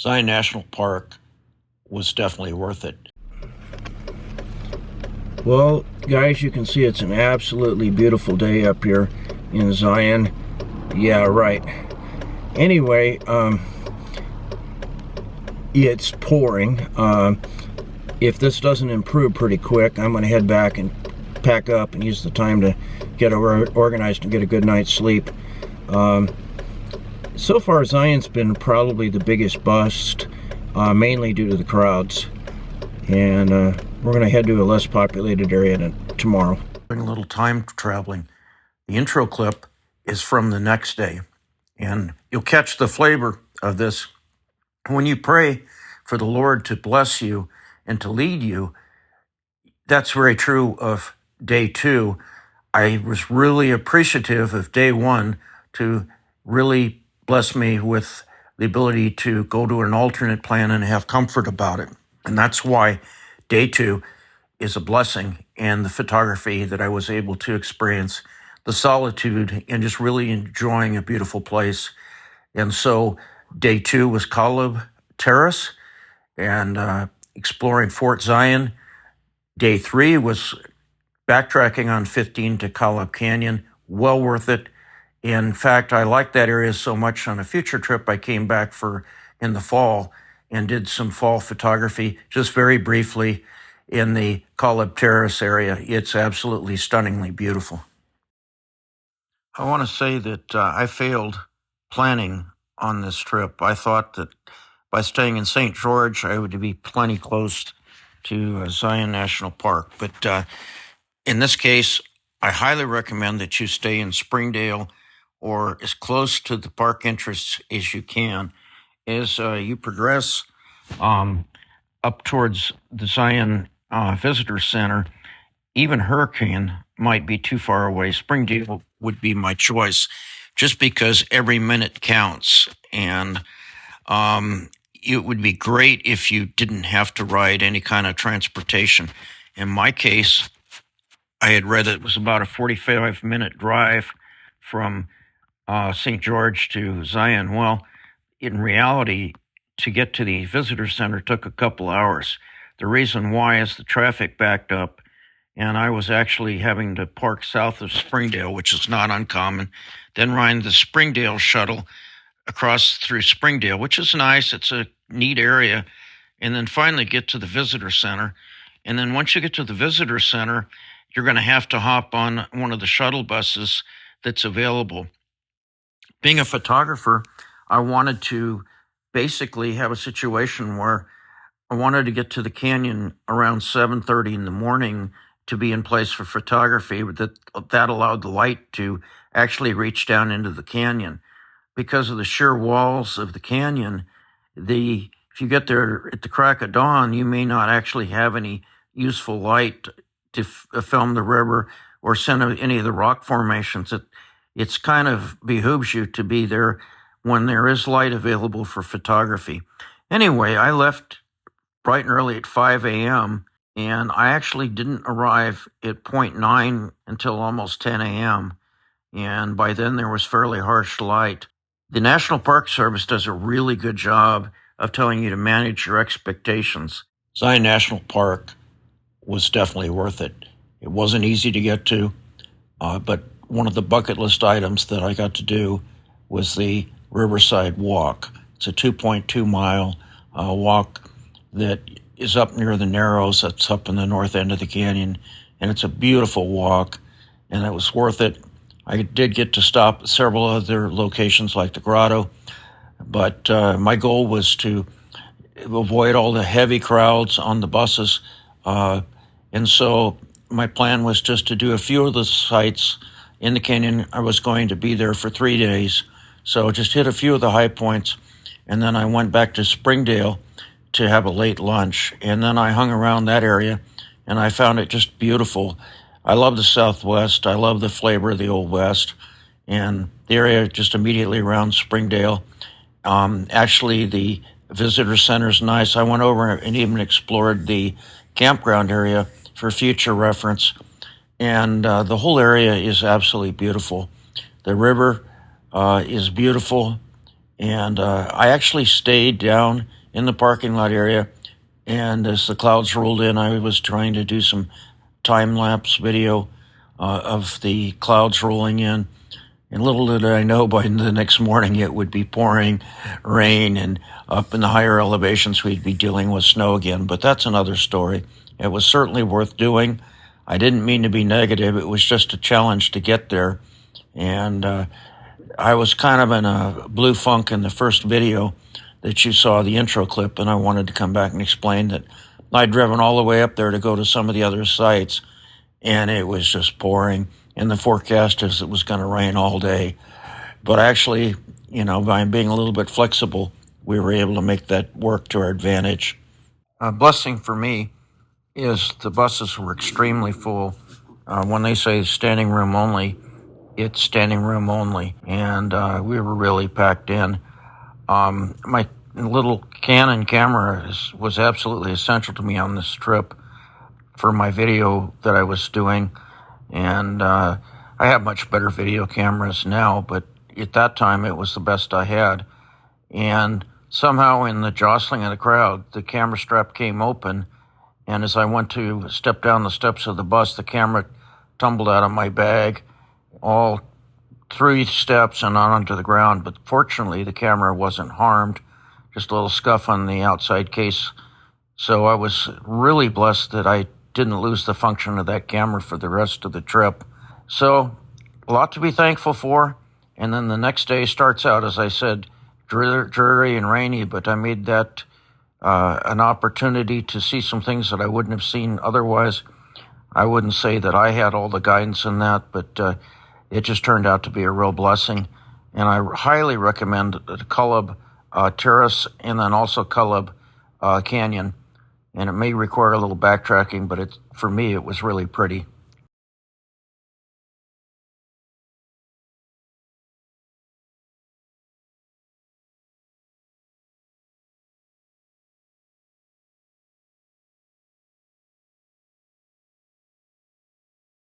Zion National Park was definitely worth it. Well, guys, you can see it's an absolutely beautiful day up here in Zion. Yeah, right. Anyway, it's pouring. If this doesn't improve pretty quick, I'm going to head back and pack up and use the time to get organized and get a good night's sleep. So far, Zion's been probably the biggest bust, mainly due to the crowds. And we're going to head to a less populated area tomorrow. Doing a little time traveling. The intro clip is from the next day, and you'll catch the flavor of this. When you pray for the Lord to bless you and to lead you, that's very true of day 2. I was really appreciative of day 1 to really bless me with the ability to go to an alternate plan and have comfort about it. And that's why day 2 is a blessing, and the photography that I was able to experience, the solitude, and just really enjoying a beautiful place. And so day 2 was Caleb Terrace and exploring Fort Zion. Day 3 was backtracking on 15 to Caleb Canyon. Well worth it. In fact, I liked that area so much on a future trip I came back for in the fall and did some fall photography just very briefly in the Caleb Terrace area. It's absolutely stunningly beautiful. I want to say that I failed planning on this trip. I thought that by staying in St. George, I would be plenty close to Zion National Park. But in this case, I highly recommend that you stay in Springdale or as close to the park entrance as you can. As you progress up towards the Zion Visitor Center, even Hurricane might be too far away. Springdale would be my choice just because every minute counts. And it would be great if you didn't have to ride any kind of transportation. In my case, I had read it was about a 45-minute drive from St. George to Zion. Well, in reality, to get to the visitor center took a couple hours. The reason why is the traffic backed up, and I was actually having to park south of Springdale, which is not uncommon, then ride the Springdale shuttle across through Springdale, which is nice. It's a neat area, and then finally get to the visitor center. And then once you get to the visitor center, you're going to have to hop on one of the shuttle buses that's available. Being a photographer, I wanted to basically have a situation where I wanted to get to the canyon around 7:30 in the morning to be in place for photography. That allowed the light to actually reach down into the canyon. Because of the sheer walls of the canyon, if you get there at the crack of dawn, you may not actually have any useful light to film the river or send any of the rock formations. It's kind of behooves you to be there when there is light available for photography. Anyway, I left bright and early at 5 a.m., and I actually didn't arrive at point 9 until almost 10 a.m., and by then there was fairly harsh light. The National Park Service does a really good job of telling you to manage your expectations. Zion National Park was definitely worth it. It wasn't easy to get to, but one of the bucket list items that I got to do was the Riverside Walk. It's a 2.2-mile walk that is up near the Narrows. That's up in the north end of the canyon, and it's a beautiful walk, and it was worth it. I did get to stop at several other locations like the Grotto, but my goal was to avoid all the heavy crowds on the buses, and so my plan was just to do a few of the sites in the canyon. I was going to be there for 3 days, so just hit a few of the high points, and then I went back to Springdale to have a late lunch, and then I hung around that area, and I found it just beautiful. I love the Southwest. I love the flavor of the Old West, and the area just immediately around Springdale. Actually, the visitor center is nice. I went over and even explored the campground area for future reference, and the whole area is absolutely beautiful. The river is beautiful. And I actually stayed down in the parking lot area. And as the clouds rolled in, I was trying to do some time-lapse video of the clouds rolling in. And little did I know, by the next morning it would be pouring rain, and up in the higher elevations we'd be dealing with snow again. But that's another story. It was certainly worth doing. I didn't mean to be negative. It was just a challenge to get there. And I was kind of in a blue funk in the first video that you saw, the intro clip, and I wanted to come back and explain that I'd driven all the way up there to go to some of the other sites, and it was just pouring. And the forecast is it was going to rain all day. But actually, by being a little bit flexible, we were able to make that work to our advantage. A blessing for me is the buses were extremely full. When they say standing room only, it's standing room only. And we were really packed in. My little Canon camera was absolutely essential to me on this trip for my video that I was doing. And I have much better video cameras now, but at that time it was the best I had. And somehow in the jostling of the crowd, the camera strap came open, and as I went to step down the steps of the bus, the camera tumbled out of my bag, all 3 steps and on onto the ground. But fortunately, the camera wasn't harmed, just a little scuff on the outside case. So I was really blessed that I didn't lose the function of that camera for the rest of the trip. So a lot to be thankful for. And then the next day starts out, as I said, dreary and rainy, but I made that an opportunity to see some things that I wouldn't have seen otherwise. I wouldn't say that I had all the guidance in that, but it just turned out to be a real blessing. And I highly recommend the Cullub Terrace and then also Cullub Canyon. And it may require a little backtracking, but for me, it was really pretty.